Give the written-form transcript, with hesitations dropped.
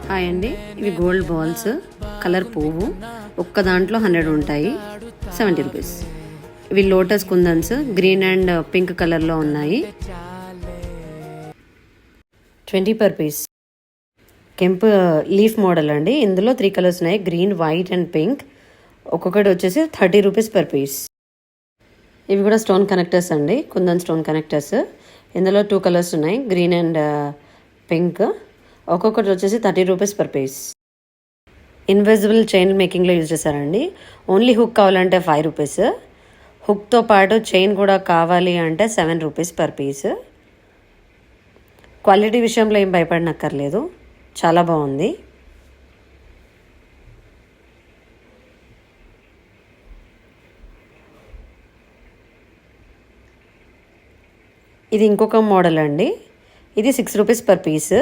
Hi అండి, ఇవి gold balls, colour పువ్వు. ఒక్క దాంట్లో 100 ఉంటాయి, 70 రూపీస్. ఇవి lotus kundans, green and pink కలర్లో ఉన్నాయి, 20 per piece. కెంపు లీఫ్ మోడల్ అండి. ఇందులో 3 కలర్స్ ఉన్నాయి, గ్రీన్, వైట్ అండ్ పింక్. ఒక్కొక్కటి వచ్చేసి 30 రూపీస్ per piece. ఇవి కూడా స్టోన్ కనెక్టర్స్ అండి, కుందన్ స్టోన్ కనెక్టర్స్. ఇందులో 2 కలర్స్ ఉన్నాయి, గ్రీన్ అండ్ పింక్. ఒక్కొక్కటి వచ్చేసి 30 rupees per piece. Invisible chain మేకింగ్లో యూజ్ చేశారండి. ఓన్లీ హుక్ కావాలంటే 5 రూపీస్. హుక్తో పాటు చైన్ కూడా కావాలి అంటే 7 రూపీస్ per piece. క్వాలిటీ విషయంలో ఏం భయపడనక్కర్లేదు, చాలా బాగుంది. ఇది ఇంకొక మోడల్ అండి. ఇది 6 రూపీస్ per piece.